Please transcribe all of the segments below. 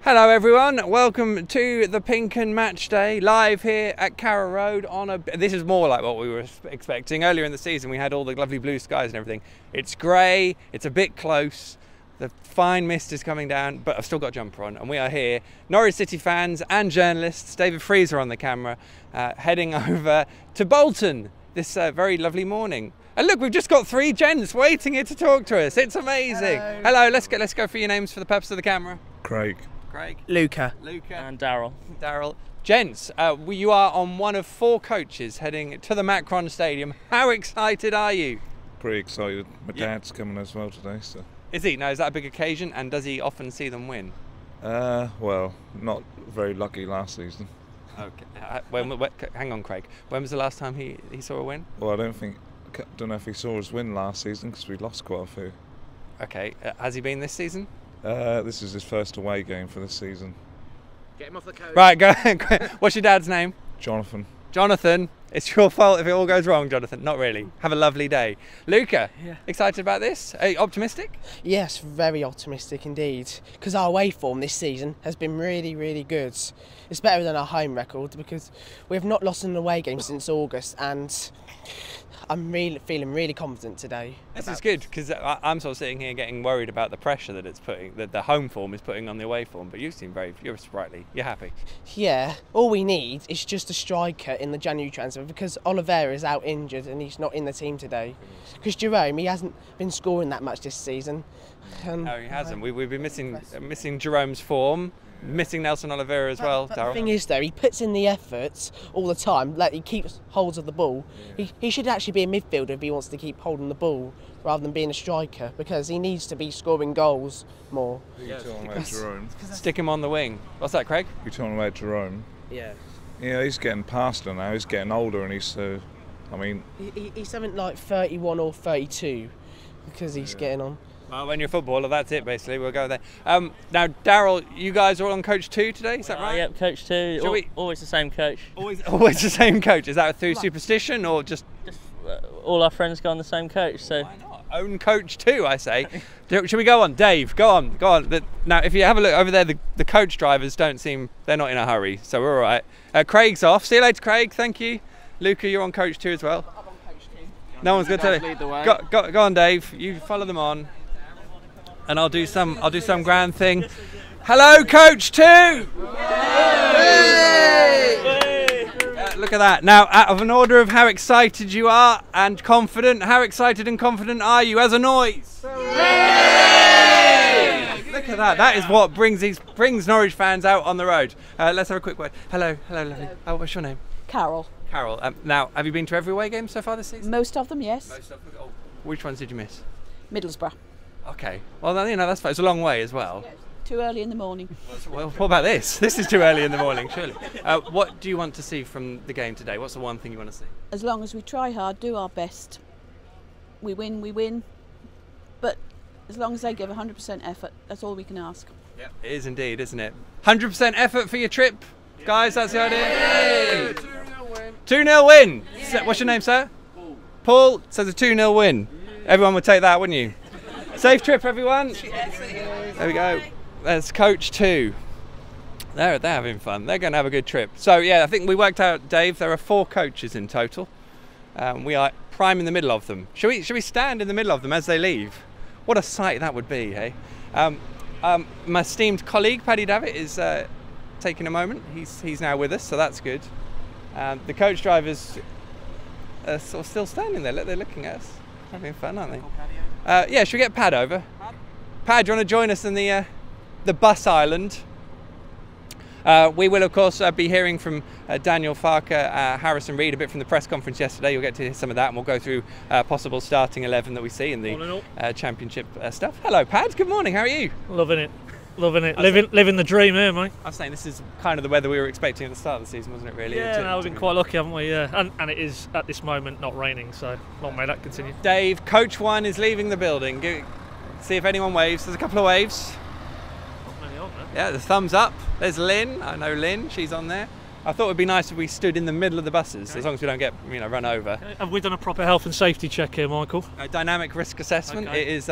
Hello everyone, welcome to the PinkUn Match Day, live here at Carrow Road on a... This is more like what we were expecting. Earlier in the season we had all the lovely blue skies and everything. It's grey, it's a bit close, the fine mist is coming down, but I've still got a jumper on, and we are here, Norwich City fans and journalists, David Freezer on the camera, heading over to Bolton this very lovely morning. And look, we've just got three gents waiting here to talk to us. It's amazing. Hello, let's go for your names for the purpose of the camera. Craig. Luca. And Daryl. Gents, you are on one of four coaches heading to the MATCHDAY Stadium. How excited are you? Pretty excited. My dad's coming as well today, so. Is he? Now, is that a big occasion, and does he often see them win? Well, not very lucky last season. Okay. Hang on, Craig. When was the last time he saw a win? Well, I don't know if he saw us win last season because we lost quite a few. Okay. Has he been this season? This is his first away game for this season. Get him off the coach. Right, go. What's your dad's name? Jonathan. Jonathan. It's your fault if it all goes wrong, Jonathan. Not really. Have a lovely day. Luca, excited about this? Are you optimistic? Yes, very optimistic indeed. Because our away form this season has been really, really good. It's better than our home record because we have not lost an away game since August, and I'm feeling really confident today. This is good because I'm sort of sitting here getting worried about the pressure that it's putting, that the home form is putting on the away form. But you seem you're sprightly. You're happy. Yeah, all we need is just a striker in the January transfer because Oliveira is out injured and he's not in the team today. Because Jerome, he hasn't been scoring that much this season. No, he hasn't. We've been missing Jerome's form. Missing Nelson Oliveira as well, Daryl. The thing is, though, he puts in the efforts all the time. Like, he keeps holds of the ball. He should actually be a midfielder if he wants to keep holding the ball rather than being a striker because he needs to be scoring goals more. You're talking about Jerome. Stick him on the wing. What's that, Craig? You're talking about Jerome. Yeah. Yeah, he's getting past her now. He's getting older, and he's he's something like 31 or 32 because he's getting on. Well, when you're a footballer, that's it, basically. We'll go there. Now, Daryl, you guys are all on Coach 2 today, is that right? Yep, Coach 2. Always the same coach. Always the same coach. Is that through superstition or just all our friends go on the same coach, so... Why not? Own Coach 2, I say. Should we go on? Dave, go on. Now, if you have a look over there, the coach drivers they're not in a hurry, so we're all right. Craig's off. See you later, Craig. Thank you. Luca, you're on Coach 2 as well. I'm on Coach 2. No one's going to tell you. Go on, Dave. You follow them on. And I'll do some grand thing. Hello, Coach 2! Look at that. Now, out of an order of how excited you are and confident, how excited and confident are you as a noise? Look at that. That is what brings Norwich fans out on the road. Let's have a quick word. Hello, lovely. Oh, what's your name? Carol. Carol. Now, have you been to every away game so far this season? Most of them, yes. Most of them. Oh, which ones did you miss? Middlesbrough. Okay. Well, then, that's fine. It's a long way as well. Yes. Too early in the morning. Well, what about this? This is too early in the morning, surely. What do you want to see from the game today? What's the one thing you want to see? As long as we try hard, do our best. We win. But as long as they give 100% effort, that's all we can ask. Yeah, it is indeed, isn't it? 100% effort for your trip, guys. That's the idea. 2-0 win. 2-0 win. Yeah. What's your name, sir? Paul says a 2-0 win. Everyone would take that, wouldn't you? Safe trip, everyone. There we go. There's Coach 2. They're having fun. They're going to have a good trip. So, yeah, I think we worked out, Dave, there are 4 coaches in total. We are prime in the middle of them. Should we stand in the middle of them as they leave? What a sight that would be, hey? My esteemed colleague, Paddy Davitt, is taking a moment. He's now with us, so that's good. The coach drivers are sort of still standing there. They're looking at us. Having fun, aren't they? Yeah, should we get Pad over? Pad, do you want to join us in the bus island? We will, of course, be hearing from Daniel Farke, Harrison Reed, a bit from the press conference yesterday. You'll get to hear some of that, and we'll go through possible starting 11 that we see in the Championship stuff. Hello, Pad. Good morning. How are you? Loving it. Living the dream here, mate. I was saying this is kind of the weather we were expecting at the start of the season, wasn't it, really? Yeah, no, we've been quite lucky, haven't we? Yeah, and it is, at this moment, not raining, so long may that continue. Dave, Coach 1 is leaving the building. See if anyone waves. There's a couple of waves. Not many on there. Yeah, the thumbs up. There's Lynn. I know Lynn. She's on there. I thought it would be nice if we stood in the middle of the buses, as long as we don't get run over. Have we done a proper health and safety check here, Michael? A dynamic risk assessment. Okay. It is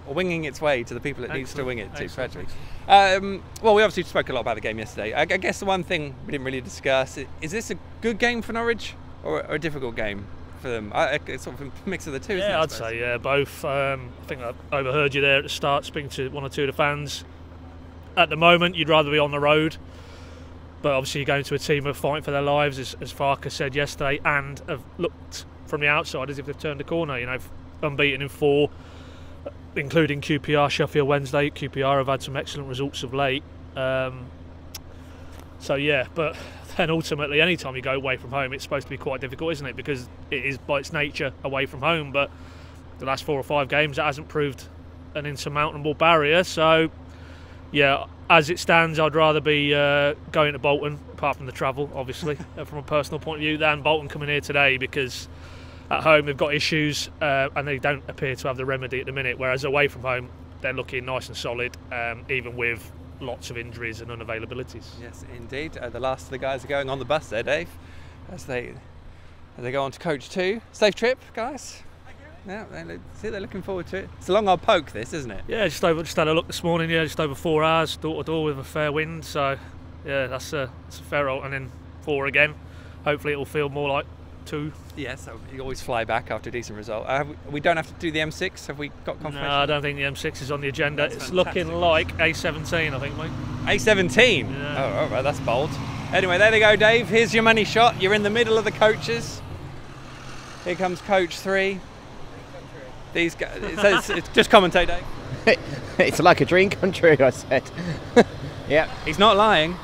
winging its way to the people it needs to wing it to. Excellent. Well, we obviously spoke a lot about the game yesterday. I guess the one thing we didn't really discuss, is this a good game for Norwich or a difficult game for them? It's sort of a mix of the two, isn't it? Yeah, I'd say both. I think I overheard you there at the start speaking to one or two of the fans. At the moment, you'd rather be on the road, but obviously you're going to a team who are fighting for their lives, as Farke said yesterday, and have looked from the outside as if they've turned a corner. Unbeaten in 4, including QPR, Sheffield Wednesday. QPR have had some excellent results of late. But then ultimately, any time you go away from home, it's supposed to be quite difficult, isn't it? Because it is by its nature away from home. But the last 4 or 5 games, that hasn't proved an insurmountable barrier. So, yeah, as it stands, I'd rather be going to Bolton, apart from the travel, obviously, from a personal point of view, than Bolton coming here today, because at home they've got issues and they don't appear to have the remedy at the minute, whereas away from home they're looking nice and solid, even with lots of injuries and unavailabilities. Yes, indeed. The last of the guys are going on the bus there, Dave, as they go on to coach 2. Safe trip, guys. Yeah, they're looking forward to it. It's a long old poke, this, isn't it? Yeah, just had a look this morning. Yeah, just over 4 hours, door to door with a fair wind. So, yeah, that's a fair old, and then 4 again. Hopefully, it will feel more like 2. Yes, you always fly back after a decent result. We don't have to do the M6. Have we got confirmation? No, I don't think the M6 is on the agenda. That's it's fantastic. looking like A17, I think, mate. A17. Yeah. Oh, all right, that's bold. Anyway, there they go, Dave. Here's your money shot. You're in the middle of the coaches. Here comes coach 3. These guys, it's just commentate, Dave. It's like a dream come true, I said. Yeah. He's not lying.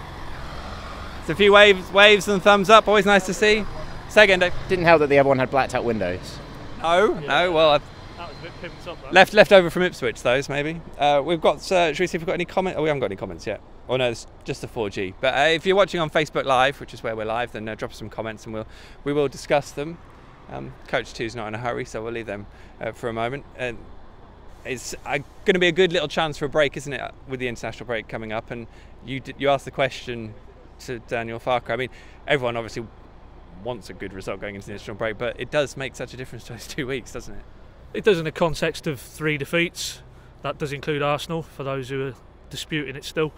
It's a few waves and thumbs up. Always nice to see. Say again, Dave. Didn't help that the other one had blacked out windows. No. Well, That was a bit pimped up, left over from Ipswich, those maybe. We've got. Should we see if we've got any comment? Oh, we haven't got any comments yet. Oh no, it's just the 4G. But if you're watching on Facebook Live, which is where we're live, then drop us some comments and we will discuss them. Coach 2's not in a hurry, so we'll leave them for a moment. And it's going to be a good little chance for a break, isn't it, with the international break coming up? And you asked the question to Daniel Farke. I mean, everyone obviously wants a good result going into the international break, but it does make such a difference to those 2 weeks, doesn't it? It does in the context of 3 defeats. That does include Arsenal, for those who are disputing it still.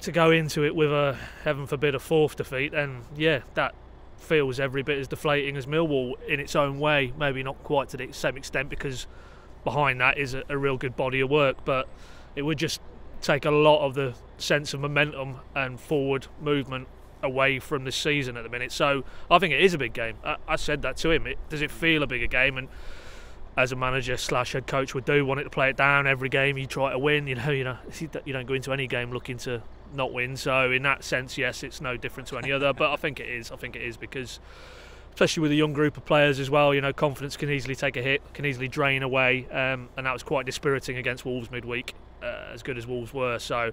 To go into it with a, heaven forbid, a 4th defeat, and yeah, that feels every bit as deflating as Millwall in its own way. Maybe not quite to the same extent, because behind that is a real good body of work, but it would just take a lot of the sense of momentum and forward movement away from this season at the minute. So I think it is a big game. I said that to him. Does it feel a bigger game? And as a manager / head coach would do, want it to play it down every game. You try to win. You don't go into any game looking to not win. So in that sense, yes, it's no different to any other. But I think it is because, especially with a young group of players as well, confidence can easily take a hit, can easily drain away, and that was quite dispiriting against Wolves midweek, as good as Wolves were. So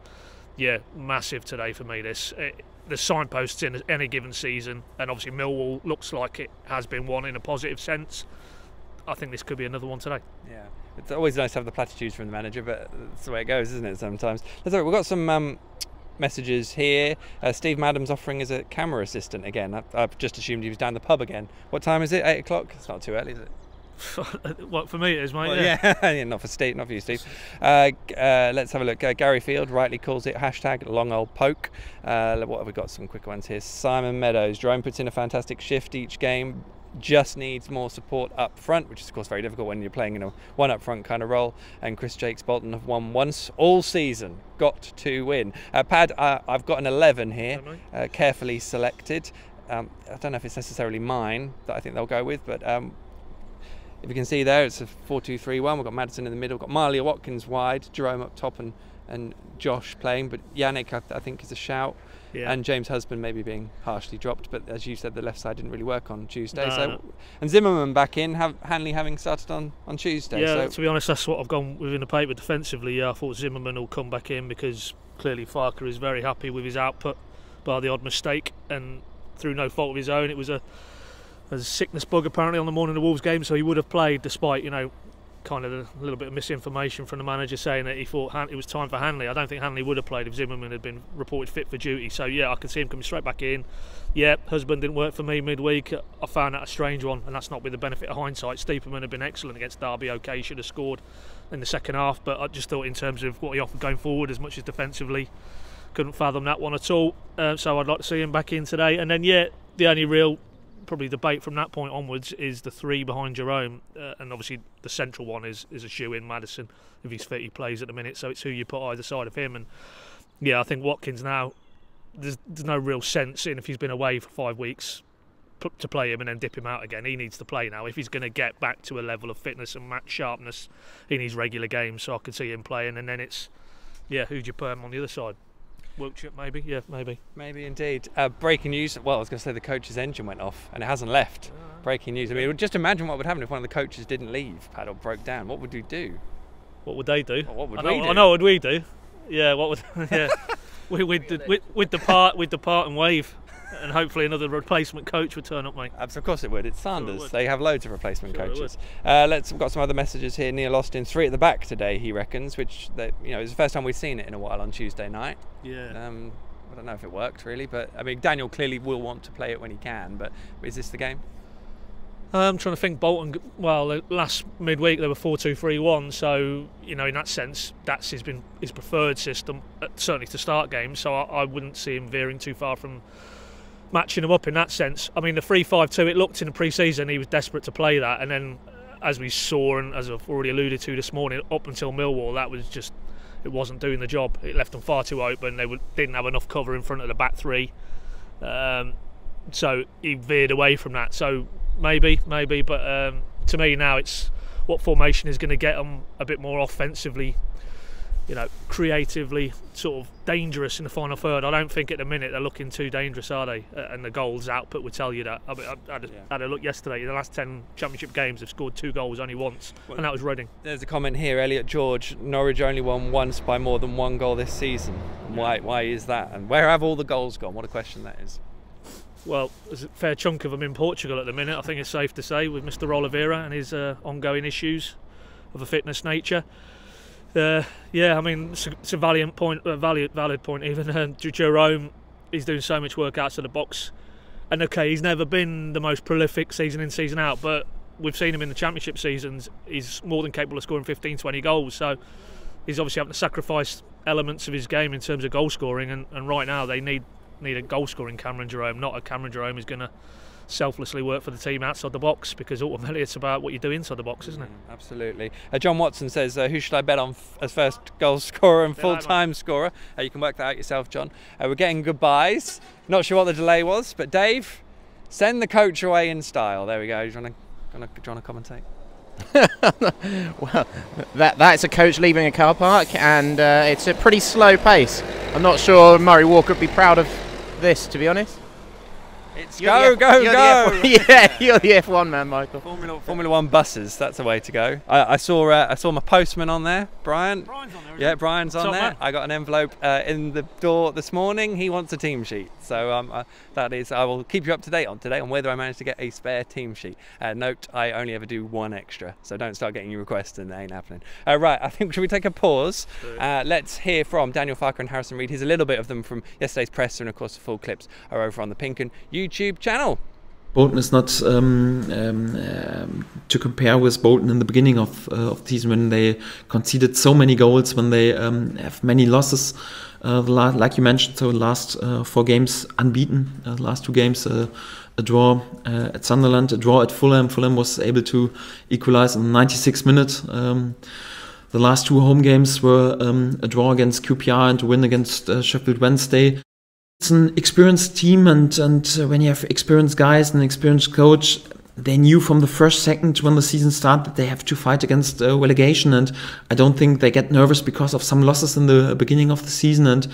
yeah, massive today for me. The signposts in any given season, and obviously Millwall looks like it has been one in a positive sense. I think this could be another one today. Yeah, it's always nice to have the platitudes from the manager, but that's the way it goes, isn't it, sometimes? We've got some messages here. Steve Madam's offering as a camera assistant again. I've just assumed he was down the pub again. What time is it? 8 o'clock? It's not too early, is it? What, for me it is, mate. Well, yeah. Not for Steve, not for you, Steve. Let's have a look. Gary Field rightly calls it #long old poke. What have we got? Some quick ones here. Simon Meadows. Jerome puts in a fantastic shift each game. Just needs more support up front, which is of course very difficult when you're playing in a one up front kind of role. And Chris Jakes Bolton have won once all season. Got to win. Pad, I've got an 11 here, carefully selected. I don't know if it's necessarily mine that I think they'll go with, but if you can see there, it's a 4-2-3-1. We've got Madison in the middle, we've got Marley Watkins wide, Jerome up top, and Josh playing. But Yannick, I think, is a shout. Yeah. And James Husband maybe being harshly dropped. But as you said, the left side didn't really work on Tuesday. No. And Zimmerman back in, Hanley having started on Tuesday. Yeah, to be honest, that's what I've gone with in the paper defensively. Yeah, I thought Zimmerman will come back in because clearly Farke is very happy with his output, bar the odd mistake, and through no fault of his own. It was a sickness bug apparently on the morning of the Wolves game, so he would have played despite kind of a little bit of misinformation from the manager saying that he thought it was time for Hanley. I don't think Hanley would have played if Zimmerman had been reported fit for duty. So yeah, I can see him coming straight back in. Yeah, husband didn't work for me midweek. I found that a strange one, and that's not with the benefit of hindsight. Stiepermann had been excellent against Derby. Okay, should have scored in the second half, but I just thought in terms of what he offered going forward, as much as defensively, couldn't fathom that one at all. So I'd like to see him back in today. And then yeah, the only real probably debate from that point onwards is the three behind Jerome, and obviously the central one is a shoe-in. Maddison, if he's fit, he plays at the minute, so it's who you put either side of him. And yeah, I think Watkins now, there's no real sense in, if he's been away for 5 weeks, to play him and then dip him out again. He needs to play now. If he's going to get back to a level of fitness and match sharpness, he needs regular games, so I could see him playing. And then it's, yeah, who'd you put him on the other side? Wiltshire, maybe? Yeah, maybe. Maybe indeed. Breaking news. Well, I was going to say the coach's engine went off and it hasn't left. Breaking news. I mean, just imagine what would happen if one of the coaches didn't leave, Paddy, or broke down. What would you do? What would they do? Or what would we do? I know what we do. Yeah, what would? Yeah, we'd depart and wave, and hopefully another replacement coach would turn up, mate. Of course it would. It's Sanders. Sure it would. They have loads of replacement Sure coaches. We've got some other messages here. Neil Austin, 3 at the back today, he reckons, which is the first time we've seen it in a while on Tuesday night. Yeah. I don't know if it worked really, but I mean, Daniel clearly will want to play it when he can. But is this the game? I'm trying to think. Bolton, well, last midweek they were 4-2-3-1, so in that sense, that's his preferred system, certainly to start games. So I wouldn't see him veering too far from matching him up in that sense. I mean, the 3-5-2, it looked in the pre-season he was desperate to play that, and then as we saw and as I've already alluded to this morning, up until Millwall, that was just, it wasn't doing the job. It left them far too open. They didn't have enough cover in front of the back three, so he veered away from that. So maybe, but to me now it's what formation is going to get them a bit more offensively, creatively sort of dangerous in the final third. I don't think at the minute they're looking too dangerous, are they? And the goals output would tell you that. I had a look yesterday. In the last 10 Championship games, they've scored 2 goals only once, and that was Reading. There's a comment here, Elliot George. Norwich only won once by more than 1 goal this season. Why is that? And where have all the goals gone? What a question that is. Well, there's a fair chunk of them in Portugal at the minute, I think it's safe to say, with Mr. Oliveira and his ongoing issues of a fitness nature. Yeah, I mean, it's a valid point even. Jerome, he's doing so much work outside the box. And okay, he's never been the most prolific season in, season out, but we've seen him in the Championship seasons. He's more than capable of scoring 15, 20 goals. So he's obviously having to sacrifice elements of his game in terms of goal scoring. And right now they need a goal scoring Cameron Jerome, not a Cameron Jerome who's going to selflessly work for the team outside the box, because ultimately it's about what you do inside the box, isn't it? Absolutely. John Watson says, who should I bet on as first goal scorer and full-time scorer? You can work that out yourself, John. We're getting goodbyes. Not sure what the delay was, but Dave, send the coach away in style. There we go. Do you want to commentate? Well, that's a coach leaving a car park, and it's a pretty slow pace. I'm not sure Murray Walker would be proud of this, to be honest. It's go! Yeah, you're the F1 man, Michael. Formula 1 buses, that's the way to go. I saw my postman on there, Brian. Brian's on there. Yeah, Brian's on there. Man? I got an envelope in the door this morning. He wants a team sheet. So I will keep you up to date on whether I manage to get a spare team sheet. Note, I only ever do 1 extra, so don't start getting your requests and they ain't happening. Right, I think, should we take a pause? Let's hear from Daniel Farke and Harrison Reid. Here's a little bit of them from yesterday's presser, and of course the full clips are over on the PinkUn YouTube channel. Bolton is not to compare with Bolton in the beginning of the season, when they conceded so many goals, when they have many losses. Like you mentioned, so the last 4 games unbeaten. The last 2 games a draw at Sunderland, a draw at Fulham. Fulham was able to equalise in the 96th minute. The last 2 home games were a draw against QPR and a win against Sheffield Wednesday. It's an experienced team, and when you have experienced guys and an experienced coach, they knew from the first second when the season started that they have to fight against relegation, and I don't think they get nervous because of some losses in the beginning of the season. And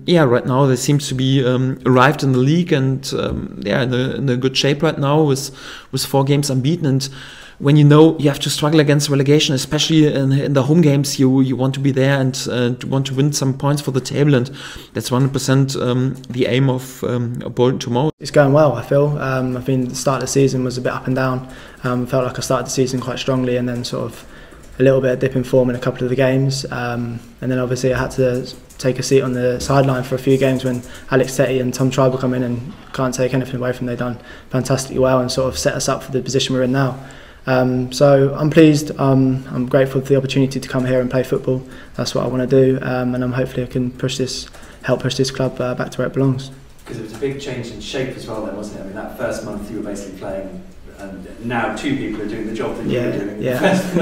right now they seem to be arrived in the league, and in a good shape right now with 4 games unbeaten. And when you know you have to struggle against relegation, especially in the home games, you want to be there and want to win some points for the table, and that's 100% the aim of Bolton tomorrow. It's going well, I feel. I think the start of the season was a bit up and down. Felt like I started the season quite strongly and then sort of a little bit of dip in form in a couple of the games. And then obviously I had to take a seat on the sideline for a few games when Alex Tetty and Tom Tribal come in, and can't take anything away from them. They've done fantastically well and sort of set us up for the position we're in now. So I'm pleased. I'm grateful for the opportunity to come here and play football. That's what I want to do, and I'm hopefully I can help push this club back to where it belongs. Because it was a big change in shape as well then, wasn't it? I mean, that first month you were basically playing, and now two people are doing the job that you were doing the first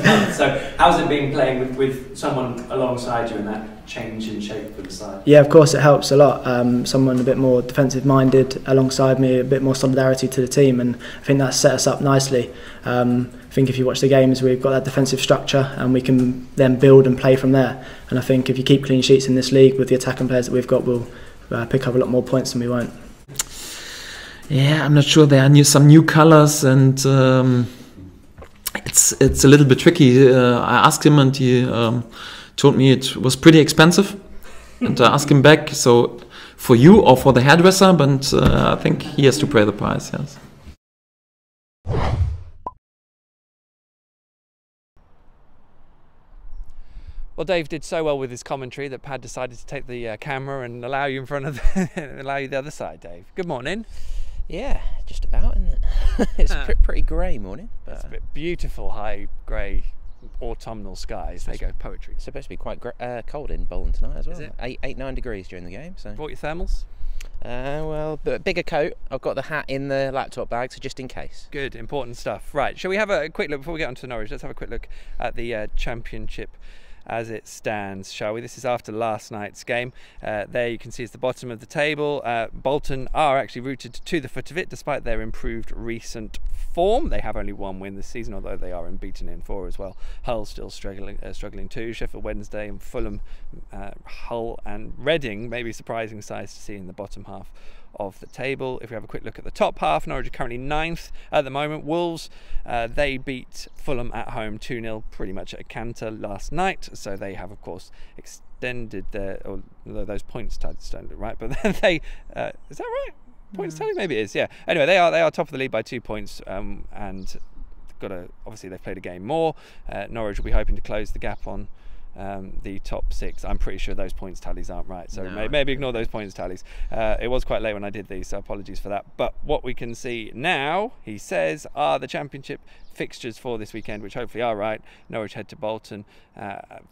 month. So how's it been playing with someone alongside you and that change in shape for the side? Yeah, of course it helps a lot. Someone a bit more defensive minded alongside me, a bit more solidarity to the team, and I think that's set us up nicely. I think if you watch the games, we've got that defensive structure and we can then build and play from there. And I think if you keep clean sheets in this league with the attacking players that we've got, we'll pick up a lot more points than we won't. Yeah, I'm not sure. There are some new colours, and it's a little bit tricky. I asked him, and he told me it was pretty expensive. And I asked him back, so for you or for the hairdresser? But I think he has to pay the price. Yes. Well, Dave did so well with his commentary that Pad decided to take the camera and allow you in front of allow you the other side, Dave. Good morning. Yeah, just about, isn't it? It's a pretty grey morning. But it's a bit beautiful, high grey autumnal skies. There you go, poetry. It's supposed to be quite cold in Bolton tonight as well. Is it? 9 degrees during the game. So. Brought your thermals? Well, but bigger coat. I've got the hat in the laptop bag, so just in case. Good, important stuff. Right, shall we have a quick look, before we get on to Norwich, let's have a quick look at the Championship as it stands, shall we? This is after last night's game. There you can see it's the bottom of the table. Bolton are actually rooted to the foot of it despite their improved recent form. They have only one win this season, although they are unbeaten in 4 as well. Hull still struggling too. Sheffield Wednesday and Fulham, Hull and Reading, maybe surprising size to see in the bottom half of the table. If we have a quick look at the top half, Norwich are currently 9th at the moment. Wolves, they beat Fulham at home 2-0 pretty much at a canter last night, so they have of course extended their, although those points tallies don't look right, but then they is that right? Points tally? Maybe it is, yeah. Anyway, they are top of the league by 2 points, and obviously they've played a game more. Norwich will be hoping to close the gap on the top 6. I'm pretty sure those points tallies aren't right, so maybe ignore those points tallies. It was quite late when I did these, so apologies for that. But what we can see now, he says, are the Championship fixtures for this weekend, which hopefully are right. Norwich head to Bolton.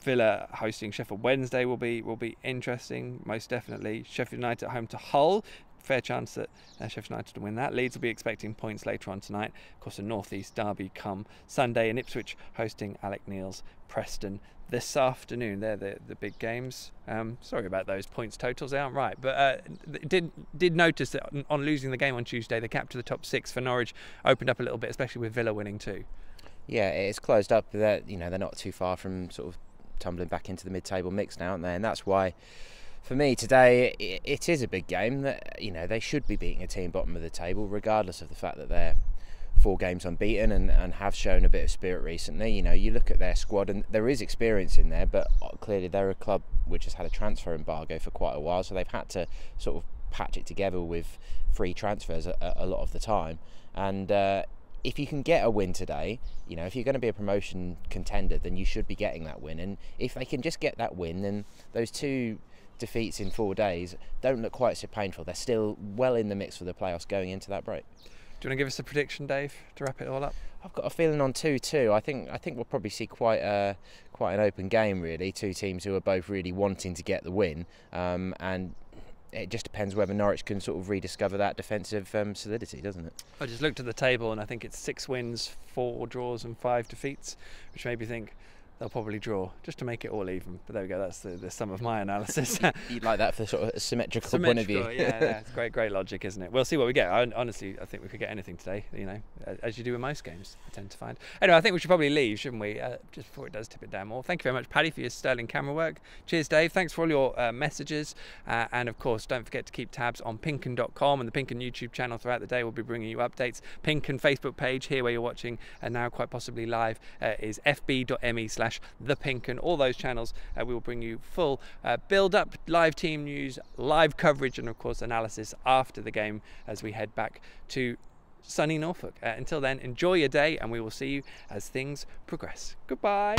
Villa hosting Sheffield Wednesday will be interesting, most definitely. Sheffield United at home to Hull. Fair chance that Sheffield United will win that. Leeds will be expecting points later on tonight. Of course, a North East derby come Sunday, and Ipswich hosting Alec Neil's Preston this afternoon. They're the big games. Sorry about those points totals, they aren't right. But did notice that on losing the game on Tuesday, the gap to the top 6 for Norwich opened up a little bit, especially with Villa winning too. Yeah, it's closed up. They're not too far from sort of tumbling back into the mid-table mix now, aren't they? And that's why, for me today, it is a big game that they should be beating a team bottom of the table, regardless of the fact that they're 4 games unbeaten and have shown a bit of spirit recently. You look at their squad and there is experience in there, but clearly they're a club which has had a transfer embargo for quite a while, so they've had to sort of patch it together with free transfers a lot of the time. And if you can get a win today, if you're going to be a promotion contender, then you should be getting that win. And if they can just get that win, then those 2 defeats in 4 days don't look quite so painful. They're still well in the mix for the playoffs going into that break. Do you want to give us a prediction, Dave, to wrap it all up? I've got a feeling on 2-2. I think we'll probably see quite an open game, really. 2 teams who are both really wanting to get the win, and it just depends whether Norwich can sort of rediscover that defensive solidity, doesn't it? I just looked at the table and I think it's 6 wins, 4 draws and 5 defeats, which made me think, they'll probably draw, just to make it all even. But there we go, that's the sum of my analysis. You'd like that for sort of a symmetrical point of view. Yeah, it's great logic, isn't it? We'll see what we get. Honestly, I think we could get anything today, you know, as you do in most games, I tend to find. Anyway, I think we should probably leave, shouldn't we? Just before it does tip it down more. Thank you very much, Paddy, for your sterling camera work. Cheers, Dave. Thanks for all your messages. And of course, don't forget to keep tabs on PinkUn.com and the PinkUn YouTube channel throughout the day. We'll be bringing you updates. PinkUn Facebook page, here where you're watching, and now quite possibly live, is fb.me/thepinkunn. All those channels, we will bring you full build-up, live team news, live coverage, and of course analysis after the game as we head back to sunny Norfolk. Until then, enjoy your day, and we will see you as things progress. Goodbye.